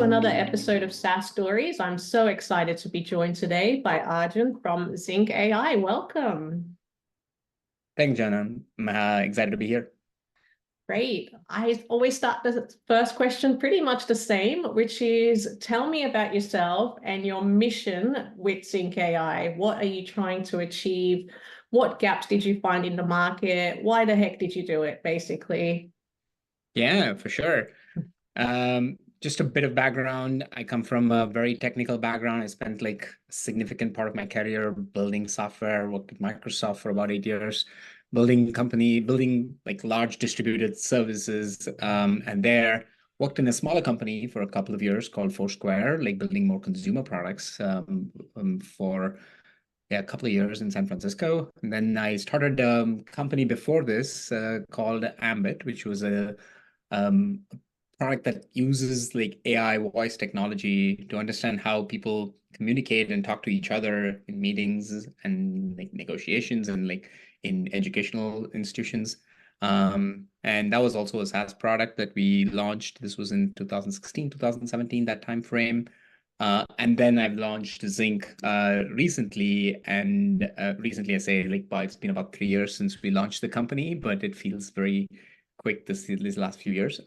another episode of SaaS Stories. I'm so excited to be joined today by Arjun from Zync AI. Welcome. Thanks, Joana. I'm excited to be here. Great. I always start the first question pretty much the same, which is tell me about yourself and your mission with Zync AI. What are you trying to achieve? What gaps did you find in the market? Why the heck did you do it, basically? Yeah, for sure. Just a bit of background. I come from a very technical background. I spent like a significant part of my career building software, worked at Microsoft for about 8 years, building like large distributed services. And there worked in a smaller company for a couple of years called Foursquare, like building more consumer products for a couple of years in San Francisco. And then I started a company before this called Ambit, which was a um, product that uses like AI voice technology to understand how people communicate and talk to each other in meetings and like negotiations and like in educational institutions. And that was also a SaaS product that we launched. This was in 2016, 2017, that time frame. And then I've launched Zync recently, and recently I say like, it's been about 3 years since we launched the company, but it feels very quick these last few years.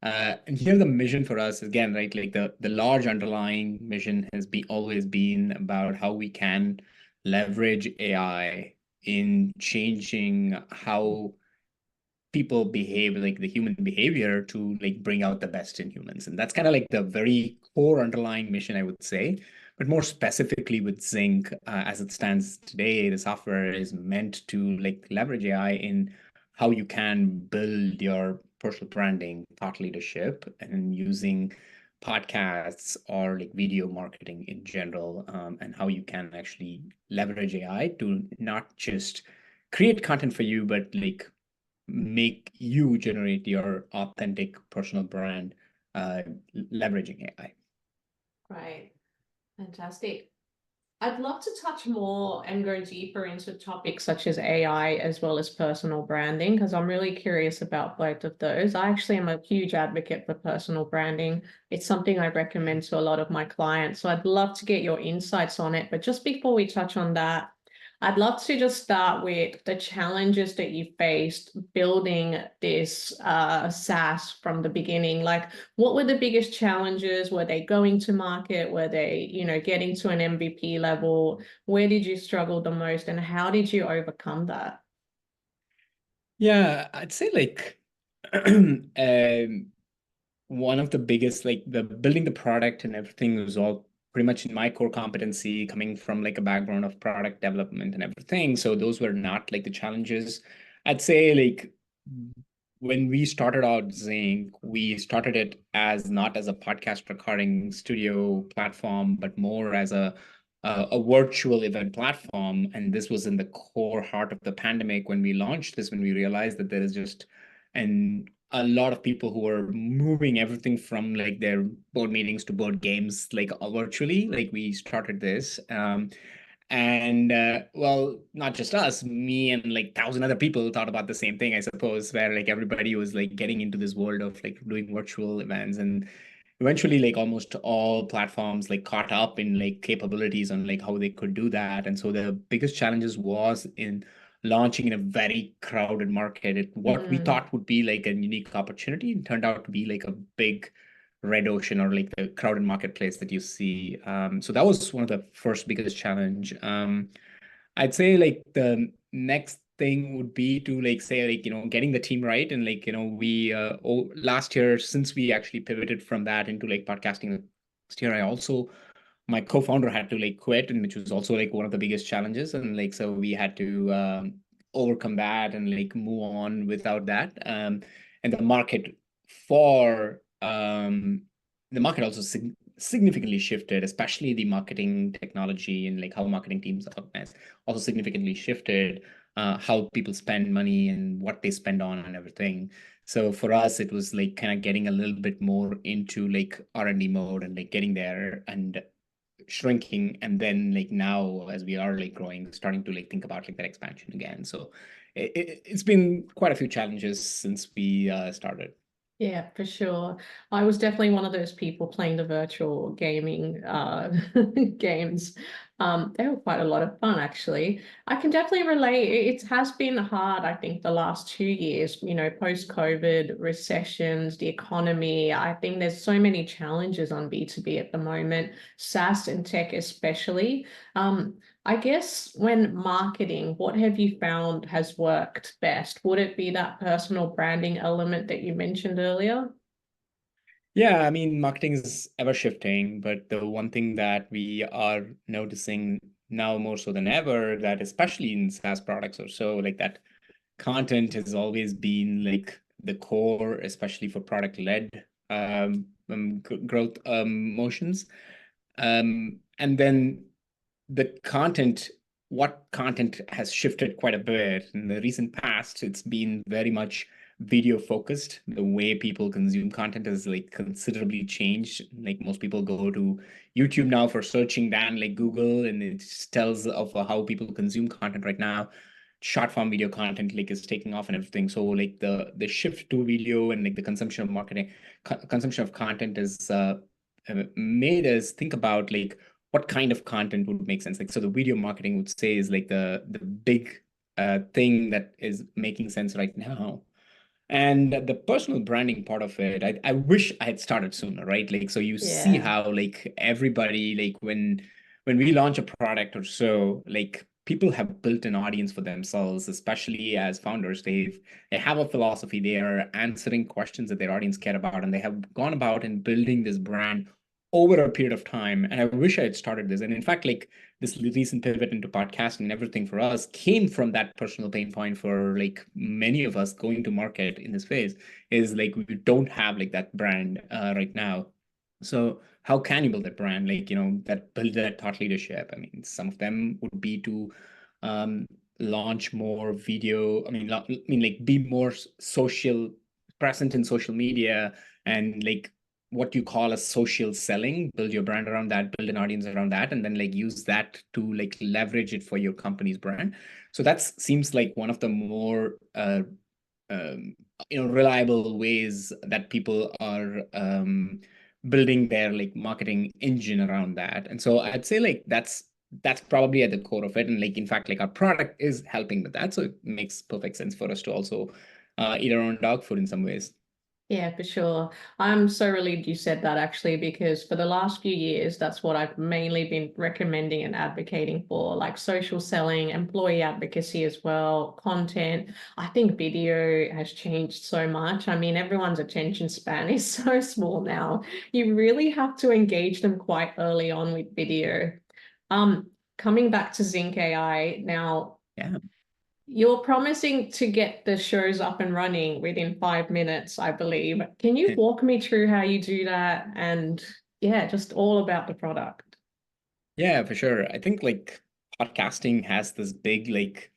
And here the mission for us again, right? Like the large underlying mission has always been about how we can leverage AI in changing how people behave, like the human behavior, to like bring out the best in humans. And that's kind of like the very core underlying mission, I would say. But more specifically with Zync, as it stands today, the software is meant to like leverage AI in how you can build your personal branding, thought leadership, and using podcasts or like video marketing in general, and how you can actually leverage AI to not just create content for you, but like make you generate your authentic personal brand, leveraging AI. Right. Fantastic. I'd love to touch more and go deeper into topics such as AI as well as personal branding, because I'm really curious about both of those. I actually am a huge advocate for personal branding. It's something I recommend to a lot of my clients. So I'd love to get your insights on it. But just before we touch on that, I'd love to just start with the challenges that you faced building this SaaS from the beginning. Like, what were the biggest challenges? Were they going to market? Were they, getting to an MVP level? Where did you struggle the most, and how did you overcome that? Yeah, I'd say like um, one of the biggest, like the building the product and everything was all pretty much in my core competency, coming from like a background of product development and everything. So those were not like the challenges. I'd say like when we started out Zync, we started it as not as a podcast recording studio platform, but more as a virtual event platform. And this was in the core heart of the pandemic when we launched this, when we realized that there is just a lot of people who are moving everything from like their board meetings to board games, like virtually. Like we started this. And well, not just us, me and like 1,000 other people thought about the same thing, I suppose, where like everybody was like getting into this world of like doing virtual events. And eventually like almost all platforms like caught up in like capabilities on like how they could do that. And so the biggest challenges was in launching in a very crowded market. What we thought would be like a unique opportunity turned out to be like a big red ocean, or like the crowded marketplace that you see. So that was one of the first biggest challenge. I'd say like the next thing would be to like say like getting the team right. And like we last year, since we actually pivoted from that into like podcasting last year, I also, my co-founder had to like quit, and which was also like one of the biggest challenges. And like so we had to overcome that and like move on without that. And for the market also significantly shifted, especially the marketing technology and like how marketing teams are organized, also significantly shifted how people spend money and what they spend on and everything. So for us, it was like kind of getting a little bit more into like R&D mode and like getting there and shrinking. And then like now, as we are like growing, starting to like think about like that expansion again. So it's been quite a few challenges since we started. Yeah, for sure. I was definitely one of those people playing the virtual gaming games. They were quite a lot of fun, actually. I can definitely relate. It has been hard, I think, the last 2 years, post-COVID, recessions, the economy. I think there's so many challenges on B2B at the moment, SaaS and tech especially. I guess when marketing, what have you found has worked best? Would it be that personal branding element that you mentioned earlier? Yeah, I mean, marketing is ever shifting, but the one thing that we are noticing now more so than ever, that especially in SaaS products or so, like that content has always been like the core, especially for product-led growth motions. And then the content, what content has shifted quite a bit. In the recent past, it's been very much video focused. The way people consume content has like considerably changed. Like most people go to YouTube now for searching than like Google, and it just tells of how people consume content right now. Short form video content like is taking off and everything. So like the shift to video and like the consumption of marketing, consumption of content is made us think about like what kind of content would make sense. Like, so the video marketing would say is like the big thing that is making sense right now. And the personal branding part of it, I wish I had started sooner, right? Like, so you see Yeah. how like everybody, like when we launch a product or so, like people have built an audience for themselves, especially as founders. They have a philosophy, they are answering questions that their audience care about, and they have gone about and building this brand over a period of time. And I wish I had started this. And in fact, like this recent pivot into podcasting and everything for us came from that personal pain point for like many of us going to market in this phase is like we don't have like that brand right now. So how can you build that brand? Like, that build that thought leadership. I mean, some of them would be to um, launch more video. Like be more social, present in social media, and like what you call a social selling, build your brand around that, build an audience around that, and then like use that to like leverage it for your company's brand. So that seems like one of the more um, reliable ways that people are building their like marketing engine around that. And so I'd say like that's probably at the core of it. And like in fact, like our product is helping with that. So it makes perfect sense for us to also eat our own dog food in some ways. Yeah, for sure. I'm so relieved you said that actually, because for the last few years, that's what I've mainly been recommending and advocating for, like social selling, employee advocacy as well, content. I think video has changed so much. I mean, everyone's attention span is so small now. You really have to engage them quite early on with video. Coming back to Zinc AI now. Yeah. You're promising to get the shows up and running within 5 minutes, I believe. Can you walk me through how you do that? And yeah, just all about the product. Yeah, for sure. I think like podcasting has this big, like,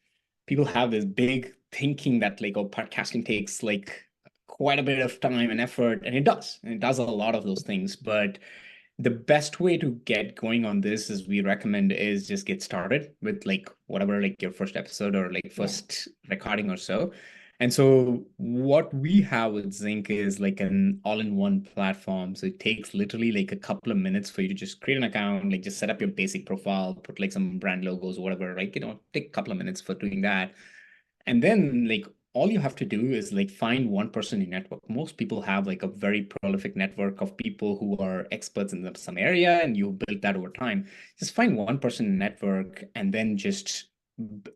people have this big thinking that like, oh, podcasting takes like quite a bit of time and effort, and it does. And it does a lot of those things. But the best way to get going on this is we recommend is just get started with like whatever like your first episode or like Yeah. first recording or so. And so what we have with Zinc is like an all-in-one platform. So it takes literally like a couple of minutes for you to just create an account, like just set up your basic profile, put like some brand logos, whatever, like, take a couple of minutes for doing that. And then like all you have to do is like find one person in your network. Most people have like a very prolific network of people who are experts in some area, and you build that over time. Just find one person in the network and then just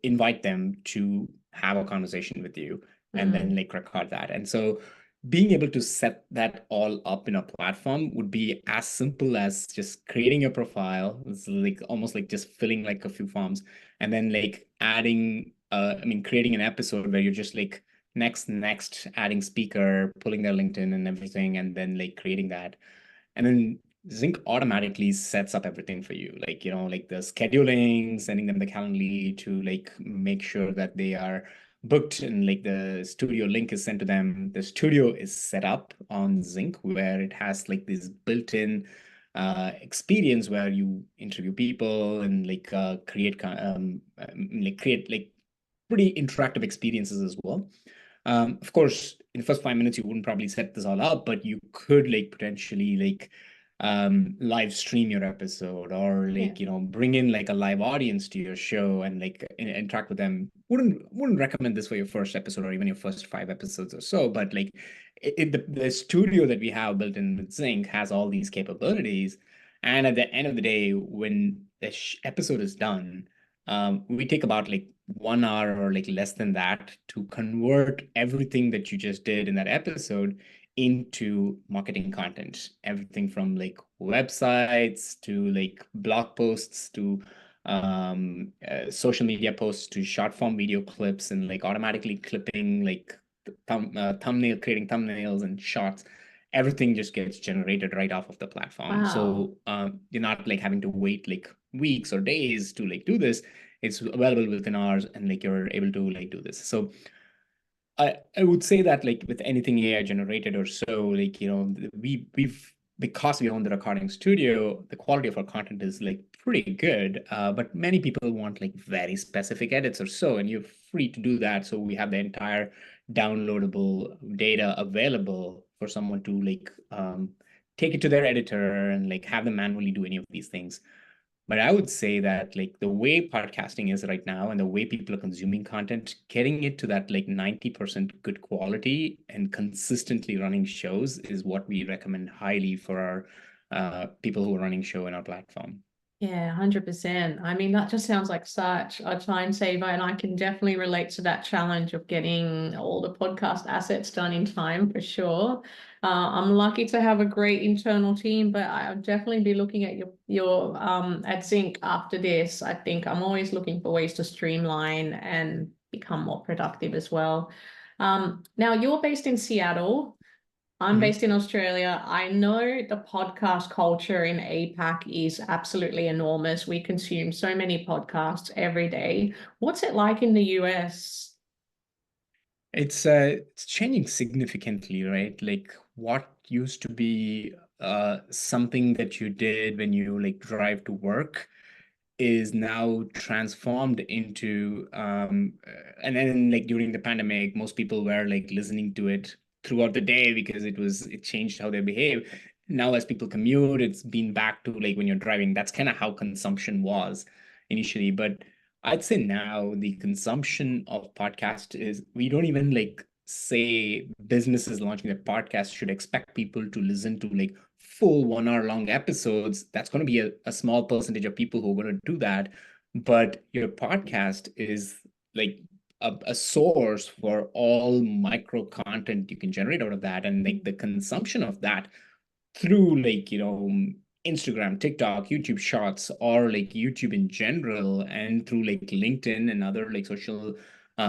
invite them to have a conversation with you and then Mm, like record that. And so being able to set that all up in a platform would be as simple as just creating your profile. It's like almost like just filling like a few forms and then like adding creating an episode where you're just like next, adding speaker, pulling their LinkedIn and everything, and then like creating that. And then Zinc automatically sets up everything for you, like, like the scheduling, sending them the Calendly to like make sure that they are booked and like the studio link is sent to them. The studio is set up on Zinc where it has like this built-in experience where you interview people and like create like pretty interactive experiences as well. Of course, in the first 5 minutes, you wouldn't probably set this all up, but you could like potentially like live stream your episode, or like bring in like a live audience to your show and like interact with them. Wouldn't recommend this for your first episode or even your first 5 episodes or so, but like the studio that we have built in with Zync has all these capabilities. And at the end of the day, when the episode is done, we take about like 1 hour or like less than that to convert everything that you just did in that episode into marketing content. Everything from like websites to like blog posts to social media posts to short form video clips, and like automatically clipping like thumbnail, creating thumbnails and shots. Everything just gets generated right off of the platform. Wow. So you're not like having to wait like weeks or days to like do this. It's available within hours, and like you're able to like do this. So I would say that like with anything AI generated or so, like we've because we own the recording studio, the quality of our content is like pretty good. But many people want like very specific edits or so, and you're free to do that. So we have the entire downloadable data available for someone to like take it to their editor and like have them manually do any of these things. But I would say that like the way podcasting is right now and the way people are consuming content, getting it to that like 90% good quality and consistently running shows is what we recommend highly for our people who are running show in our platform. Yeah, 100%. I mean, that just sounds like such a time saver, and I can definitely relate to that challenge of getting all the podcast assets done in time for sure. I'm lucky to have a great internal team, but I'll definitely be looking at your at Zync after this. I think I'm always looking for ways to streamline and become more productive as well. Now you're based in Seattle. I'm based in Australia. I know the podcast culture in APAC is absolutely enormous. We consume so many podcasts every day. What's it like in the US? It's changing significantly, right? Like what used to be something that you did when you like drive to work is now transformed into and then like during the pandemic, most people were like listening to it throughout the day because it changed how they behave. Now as people commute, it's been back to like when you're driving. That's kind of how consumption was initially. But I'd say now the consumption of podcast is, we don't even like say businesses launching a podcast should expect people to listen to like full 1 hour long episodes. That's going to be a small percentage of people who are going to do that. But your podcast is like a source for all micro content you can generate out of that. And like the consumption of that through like, Instagram, TikTok, YouTube Shorts, or like YouTube in general, and through like LinkedIn and other like social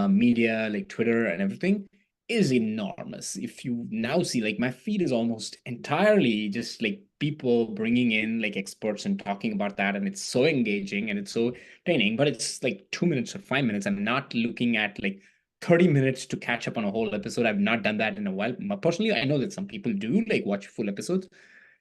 media, like Twitter and everything, is enormous. If you now see, like my feed is almost entirely just like people bringing in like experts and talking about that, and it's so engaging and it's so training, but it's like 2 minutes or 5 minutes. I'm not looking at like 30 minutes to catch up on a whole episode. I've not done that in a while. Personally, I know that some people do like watch full episodes.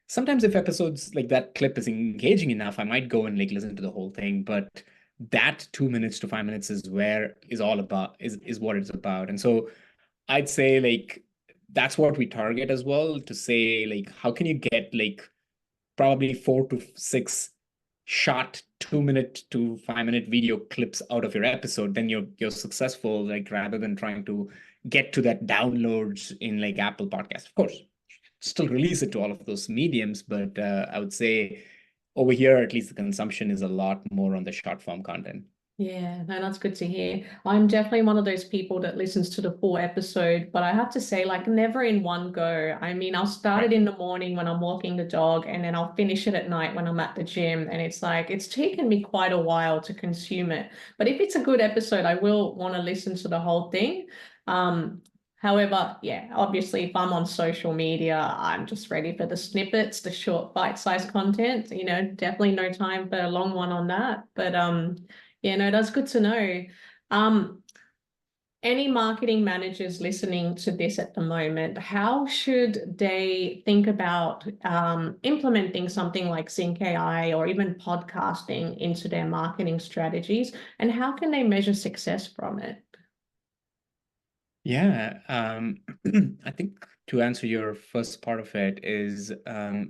Sometimes if episodes like that clip is engaging enough, I might go and like listen to the whole thing. But that 2 minutes to 5 minutes is where is all about is what it's about. And so I'd say like that's what we target as well, to say like how can you get like probably 4 to 6 short 2 minute to 5 minute video clips out of your episode, then you're successful, like rather than trying to get to that downloads in like Apple Podcast. Of course, still release it to all of those mediums, but I would say over here, at least the consumption is a lot more on the short form content. Yeah, no, that's good to hear. I'm definitely one of those people that listens to the full episode, but I have to say, like, never in one go. I mean, I'll start it in the morning when I'm walking the dog, and then I'll finish it at night when I'm at the gym. And it's like, it's taken me quite a while to consume it. But if it's a good episode, I will want to listen to the whole thing. However, yeah, obviously, if I'm on social media, I'm just ready for the snippets, the short bite-sized content. Definitely no time for a long one on that. But yeah, no, that's good to know. Um, any marketing managers listening to this at the moment, how should they think about implementing something like Sync AI or even podcasting into their marketing strategies? And how can they measure success from it? Yeah, I think to answer your first part of it is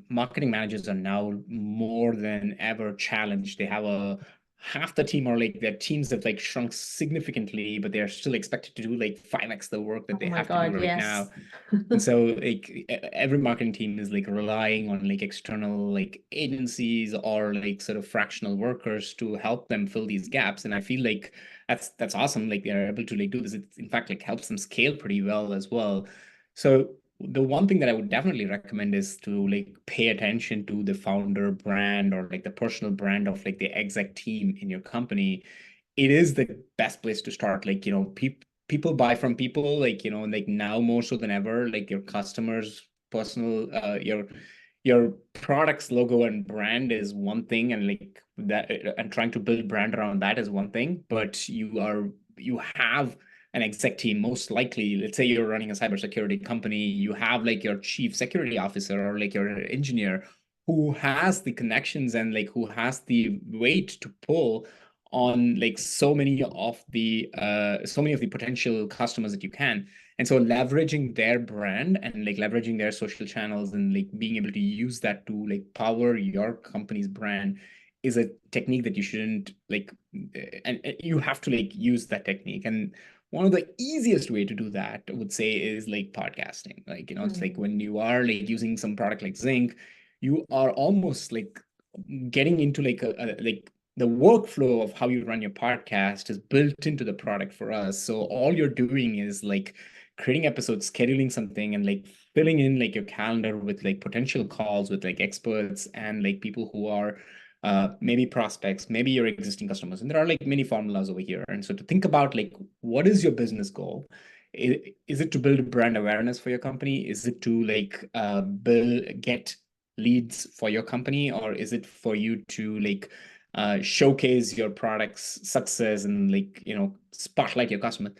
marketing managers are now more than ever challenged. They have a half the team, or like their teams have like shrunk significantly, but they're still expected to do like 5x the work that Oh they my have to do God, right yes. now. And so like every marketing team is like relying on like external like agencies or like sort of fractional workers to help them fill these gaps. And I feel like that's awesome. Like they're able to like do this. It in fact like helps them scale pretty well as well. So the one thing that I would definitely recommend is to like pay attention to the founder brand or like the personal brand of like the exec team in your company. It is the best place to start. Like, people buy from people, like, like now more so than ever, like your customers, personal, your product's logo and brand is one thing, and like that, and trying to build brand around that is one thing, but you have an exec team, most likely. Let's say you're running a cybersecurity company, you have like your chief security officer or like your engineer who has the connections and like who has the weight to pull on like so many of the potential customers that you can. And so leveraging their brand and like leveraging their social channels and like being able to use that to like power your company's brand is a technique that you shouldn't like, and you have to like use that technique. And one of the easiest way to do that, I would say, is like podcasting. Like, it's like Mm. when you are like using some product like Zync, you are almost like getting into like like the workflow of how you run your podcast is built into the product for us. So all you're doing is like creating episodes, scheduling something, and like filling in like your calendar with like potential calls with like experts and like people who are maybe prospects, maybe your existing customers. And there are like many formulas over here. And so to think about like, what is your business goal? Is it to build brand awareness for your company? Is it to like get leads for your company, or is it for you to like showcase your product's success and like spotlight your customer?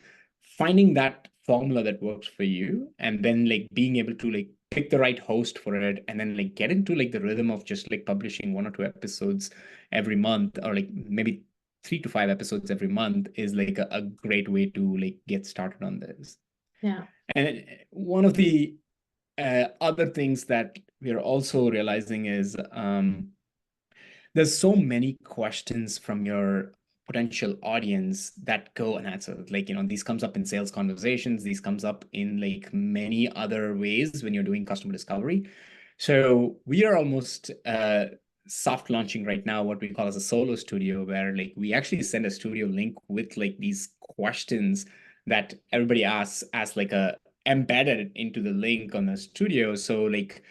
Finding that formula that works for you, and then like being able to like pick the right host for it, and then like get into like the rhythm of just like publishing 1 or 2 episodes every month, or like maybe 3 to 5 episodes every month, is like a great way to like get started on this. Yeah. And one of the other things that we're also realizing is there's so many questions from your potential audience that go unanswered. Like, these comes up in sales conversations, these comes up in like many other ways when you're doing customer discovery. So we are almost soft launching right now what we call as a solo studio, where like we actually send a studio link with like these questions that everybody asks as like a embedded into the link on the studio. So like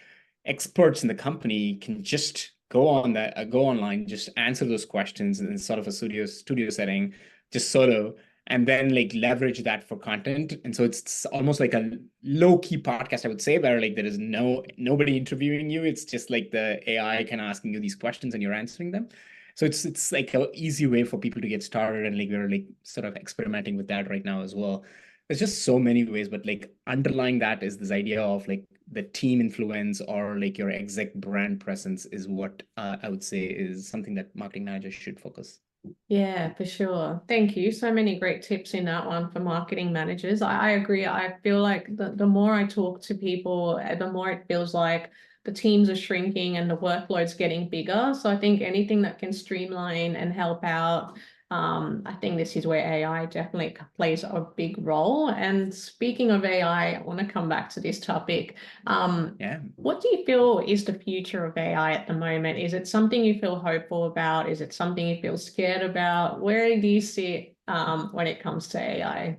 experts in the company can just go online, just answer those questions in sort of a studio setting, just solo, and then like leverage that for content. And so it's almost like a low key podcast, I would say, where like there is nobody interviewing you. It's just like the AI kind of asking you these questions and you're answering them. So it's like an easy way for people to get started, and like we're like sort of experimenting with that right now as well. There's just so many ways, but like underlying that is this idea of like the team influence or like your exec brand presence is what I would say is something that marketing managers should focus. Yeah, for sure. Thank you. So many great tips in that one for marketing managers. I agree. I feel like the more I talk to people, the more it feels like the teams are shrinking and the workload's getting bigger. So I think anything that can streamline and help out, I think this is where AI definitely plays a big role. And speaking of AI, I want to come back to this topic. Yeah. What do you feel is the future of AI at the moment? Is it something you feel hopeful about? Is it something you feel scared about? Where do you sit when it comes to AI?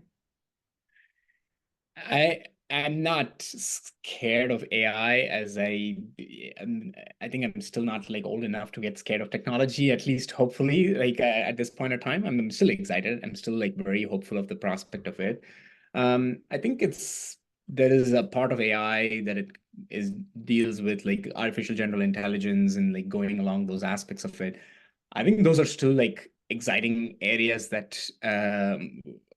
I'm not scared of AI, as I think I'm still not like old enough to get scared of technology, at least hopefully. Like at this point of time, I'm still excited. I'm still like very hopeful of the prospect of it. I think there is a part of AI that it is deals with like artificial general intelligence and like going along those aspects of it. I think those are still like exciting areas that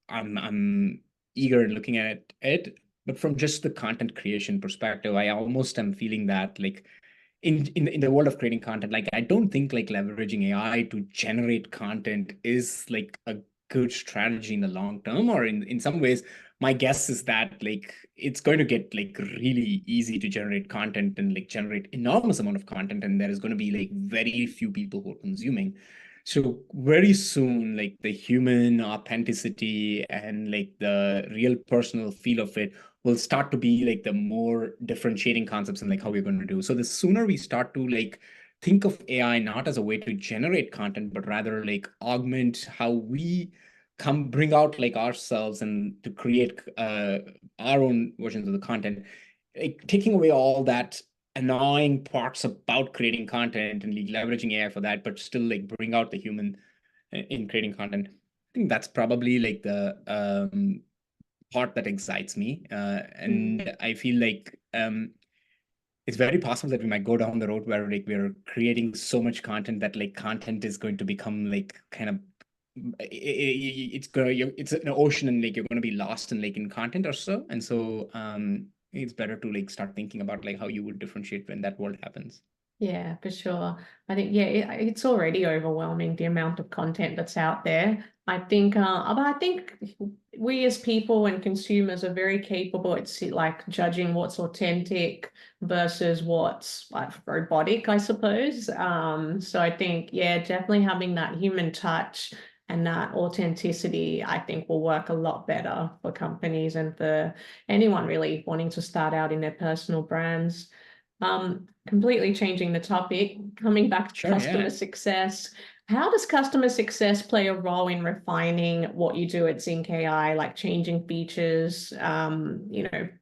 I'm eager in looking at it. But from just the content creation perspective, I almost am feeling that like in the world of creating content, like I don't think like leveraging AI to generate content is like a good strategy in the long term, or in some ways my guess is that like it's going to get like really easy to generate content and like generate enormous amount of content, and there is going to be like very few people who are consuming. So very soon, like the human authenticity and like the real personal feel of it will start to be like the more differentiating concepts and like how we're going to do. So the sooner we start to like think of AI not as a way to generate content, but rather like augment how we come bring out like ourselves and to create our own versions of the content, like taking away all that annoying parts about creating content and like leveraging AI for that, but still like bring out the human in creating content. I think that's probably like the part that excites me. And I feel like it's very possible that we might go down the road where like we're creating so much content that like content is going to become like kind of it's an ocean and like you're going to be lost in like in content or so. And so it's better to like start thinking about like how you would differentiate when that world happens. Yeah, for sure. I think, yeah, it's already overwhelming the amount of content that's out there. I think, but I think we as people and consumers are very capable at like judging what's authentic versus what's like robotic, I suppose. So I think, yeah, definitely having that human touch and that authenticity, I think will work a lot better for companies and for anyone really wanting to start out in their personal brands. Completely changing the topic, coming back to Sure, customer yeah. success. How does customer success play a role in refining what you do at Zync AI, like changing features,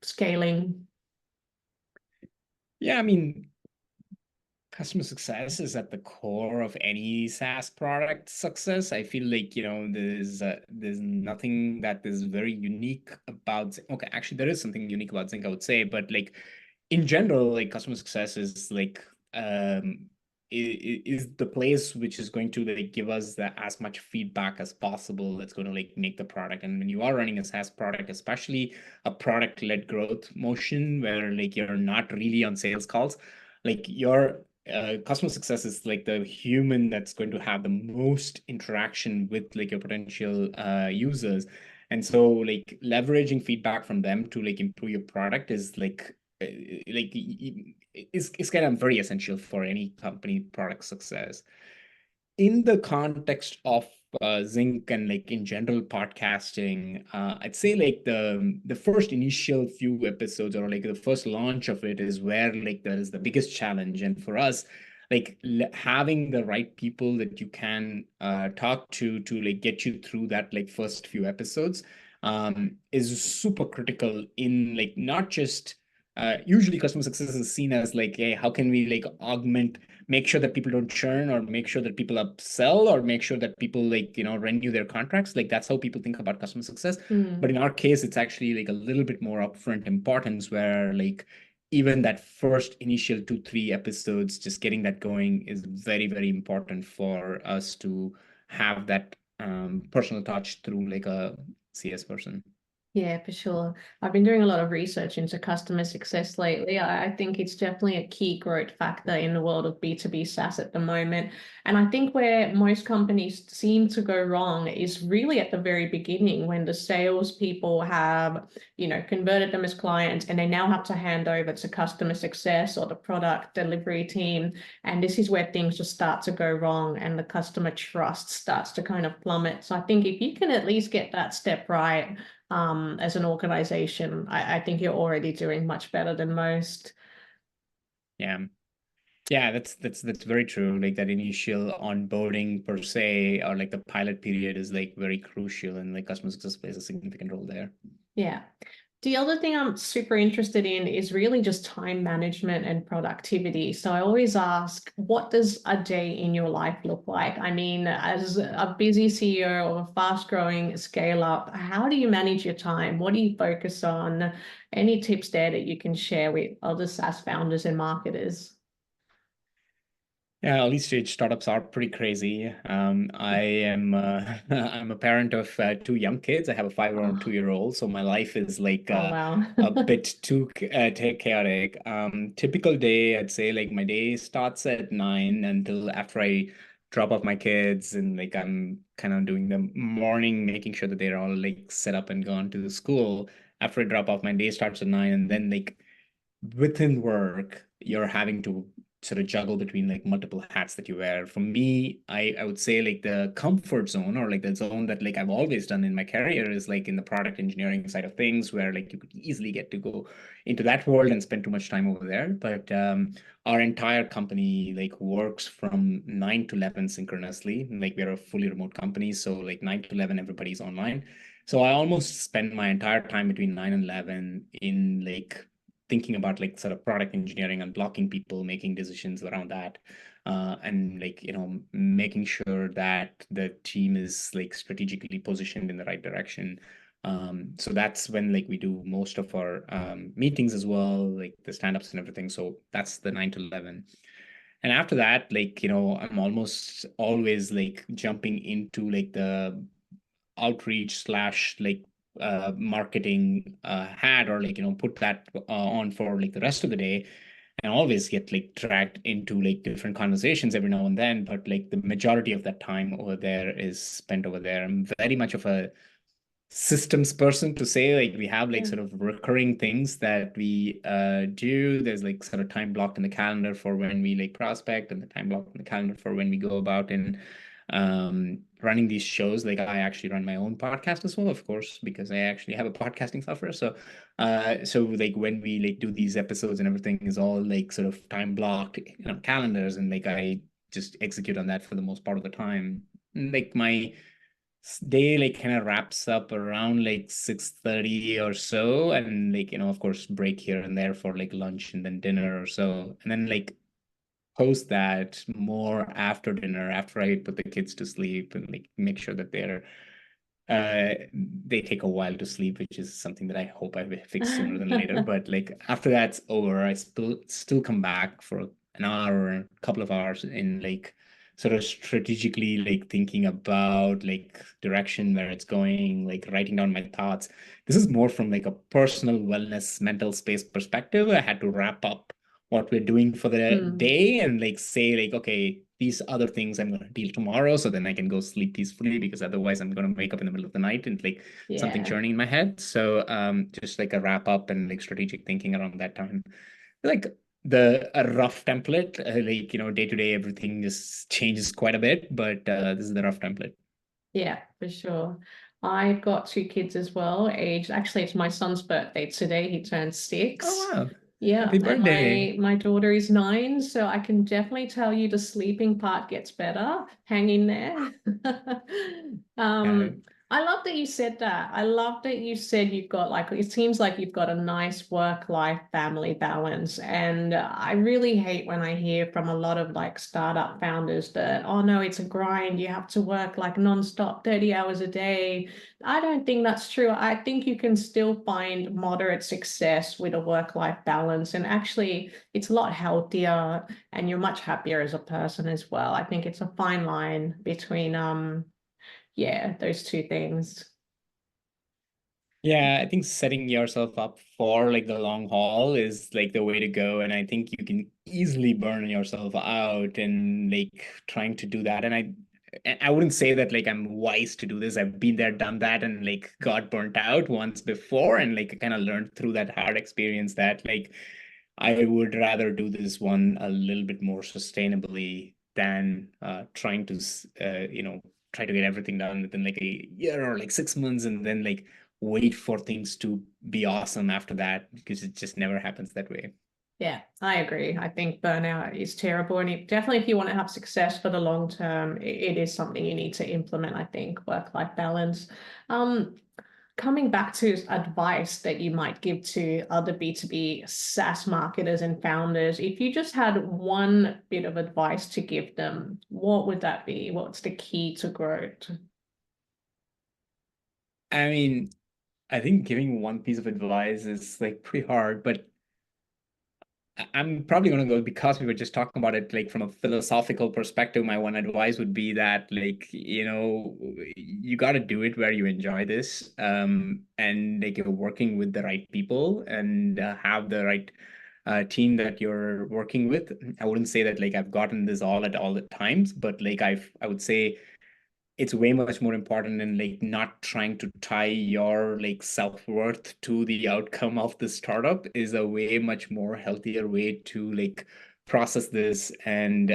scaling? Yeah, I mean, customer success is at the core of any SaaS product success. I feel like, there's nothing that is very unique about Okay, actually there is something unique about Zinc, I would say, but like in general, like customer success is like is the place which is going to like give us as much feedback as possible that's going to like make the product. And when you are running a SaaS product, especially a product-led growth motion where like you're not really on sales calls, like your customer success is like the human that's going to have the most interaction with like your potential users. And so like leveraging feedback from them to like improve your product is like is kind of very essential for any company product success. In the context of Zinc and like in general podcasting, I'd say like the first initial few episodes or like the first launch of it is where like there is the biggest challenge. And for us, like having the right people that you can talk to like get you through that like first few episodes is super critical in like not just usually customer success is seen as like, hey, how can we like augment, make sure that people don't churn or make sure that people upsell or make sure that people like renew their contracts. Like that's how people think about customer success. But in our case, it's actually like a little bit more upfront importance where like even that first initial 2-3 episodes, just getting that going is very, very important for us to have that personal touch through like a CS person. Yeah, for sure. I've been doing a lot of research into customer success lately. I think it's definitely a key growth factor in the world of B2B SaaS at the moment. And I think where most companies seem to go wrong is really at the very beginning when the salespeople have, converted them as clients and they now have to hand over to customer success or the product delivery team. And this is where things just start to go wrong and the customer trust starts to kind of plummet. So I think if you can at least get that step right, as an organization, I think you're already doing much better than most. Yeah. Yeah, that's very true. Like that initial onboarding per se, or like the pilot period is like very crucial, and like customer success plays a significant role there. Yeah. The other thing I'm super interested in is really just time management and productivity. So I always ask, what does a day in your life look like? I mean, as a busy CEO of a fast-growing scale-up, how do you manage your time? What do you focus on? Any tips there that you can share with other SaaS founders and marketers? Yeah, early stage startups are pretty crazy. I am I'm a parent of 2 young kids. I have a 5-year-old and Oh, 2-year-old, so my life is like oh wow. a bit too chaotic. Typical day, I'd say like my day starts at 9 until after I drop off my kids, and like I'm kind of doing the morning, making sure that they're all like set up and gone to the school. After I drop off, my day starts at 9, and then like within work, you're having to sort of juggle between like multiple hats that you wear. For me, I would say like the comfort zone, or like the zone that like I've always done in my career, is like in the product engineering side of things, where like you could easily get to go into that world and spend too much time over there. But our entire company like works from 9 to 11 synchronously. Like we're a fully remote company, so like 9 to 11 everybody's online. So I almost spend my entire time between 9 and 11 in like thinking about like sort of product engineering and blocking people, making decisions around that, and like making sure that the team is like strategically positioned in the right direction. So that's when like we do most of our meetings as well, like the stand-ups and everything. So that's the 9 to 11. And after that, like I'm almost always like jumping into like the outreach slash like marketing hat, or like put that on for like the rest of the day, and always get like dragged into like different conversations every now and then. But like the majority of that time over there is spent over there. I'm very much of a systems person, to say. Like we have like Yeah. sort of recurring things that we do. There's like sort of time blocked in the calendar for when we like prospect, and the time blocked in the calendar for when we go about and running these shows. Like I actually run my own podcast as well, of course, because I actually have a podcasting software. So like when we like do these episodes and everything is all like sort of time blocked, calendars, and like I just execute on that for the most part of the time. Like my day like kind of wraps up around like 6:30 or so, and like of course break here and there for like lunch and then dinner or so, and then like post that more after dinner, after I put the kids to sleep, and like make sure that they take a while to sleep, which is something that I hope I will fix sooner than later. But like after that's over, I still come back for an hour or a couple of hours in like sort of strategically like thinking about like direction where it's going, like writing down my thoughts. This is more from like a personal wellness, mental space perspective. I had to wrap up what we're doing for the Mm, day and like say like, okay, these other things I'm going to deal tomorrow, so then I can go sleep peacefully, because otherwise I'm going to wake up in the middle of the night and like something yeah. churning in my head. So just like a wrap up and like strategic thinking around that time. Like the a rough template, like day to day everything just changes quite a bit, but this is the rough template. Yeah, for sure. I've got two kids as well, aged, actually it's my son's birthday today. He turned Oh 6. wow. Yeah, Happy and birthday. my daughter is 9, so I can definitely tell you the sleeping part gets better. Hang in there. Uh, Um, I love that you said that. I love that you said you've got like, it seems like you've got a nice work-life family balance. And I really hate when I hear from a lot of like startup founders that, oh no, it's a grind. You have to work like nonstop 30 hours a day. I don't think that's true. I think you can still find moderate success with a work-life balance. And actually, it's a lot healthier and you're much happier as a person as well. I think it's a fine line between yeah, those two things. Yeah, I think setting yourself up for like the long haul is like the way to go. And I think you can easily burn yourself out and like trying to do that. And I wouldn't say that like I'm wise to do this. I've been there, done that, and like got burnt out once before, and like kind of learned through that hard experience that like I would rather do this one a little bit more sustainably than trying to try to get everything done within like a year or like 6 months, and then like wait for things to be awesome after that, because it just never happens that way. Yeah, I agree. I think burnout is terrible. And it, definitely, if you want to have success for the long term, it is something you need to implement, I think, work-life balance. Um, Coming back to advice that you might give to other B2B SaaS marketers and founders, if you just had one bit of advice to give them, what would that be? What's the key to growth? I mean, I think giving one piece of advice is like pretty hard, but I'm probably going to go, because we were just talking about it like from a philosophical perspective. My one advice would be that like you got to do it where you enjoy this, and like you're working with the right people and have the right team that you're working with. I wouldn't say that like I've gotten this all at all the times, but like I would say it's way much more important in like not trying to tie your like self-worth to the outcome of the startup is a way much more healthier way to like process this. And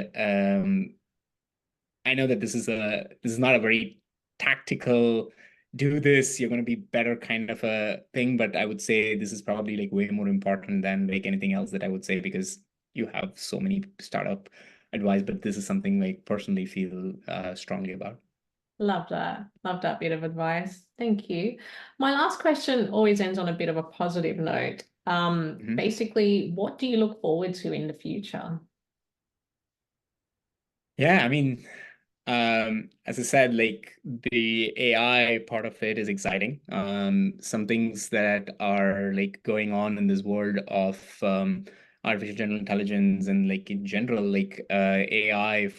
I know that this is not a very tactical do this, you're going to be better kind of a thing, but I would say this is probably like way more important than like anything else that I would say, because you have so many startup advice, but this is something like personally feel strongly about. Love that. Love that bit of advice. Thank you. My last question always ends on a bit of a positive note. Mhm. Basically, what do you look forward to in the future? Yeah, I mean, as I said, like the AI part of it is exciting. Some things that are like going on in this world of artificial general intelligence and like in general, like AI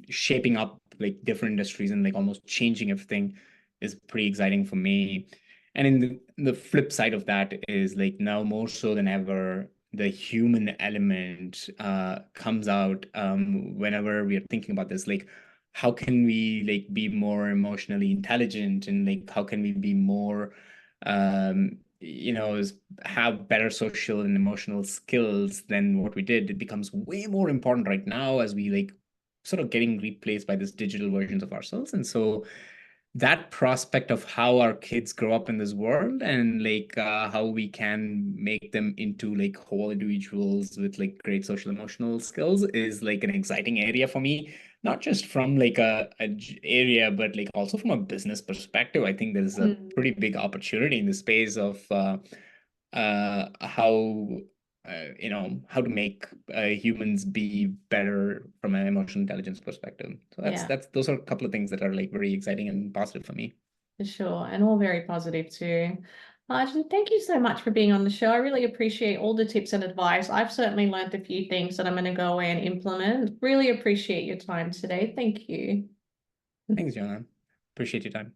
shaping up like different industries and like almost changing everything is pretty exciting for me. And in the flip side of that is like now more so than ever, the human element comes out whenever we are thinking about this. Like, how can we like be more emotionally intelligent, and like how can we be more have better social and emotional skills than what we did? It becomes way more important right now as we like sort of getting replaced by this digital versions of ourselves. And so that prospect of how our kids grow up in this world and like how we can make them into like whole individuals with like great social emotional skills is like an exciting area for me, not just from like area, but like also from a business perspective. I think there's a Mm. pretty big opportunity in the space of how how to make humans be better from an emotional intelligence perspective. So Yeah, that's those are a couple of things that are like very exciting and positive for me. for sure. And all very positive too. Arjun, thank you so much for being on the show. I really appreciate all the tips and advice. I've certainly learned a few things that I'm going to go away and implement. Really appreciate your time today. Thank you. Thanks, Joanna. Appreciate your time.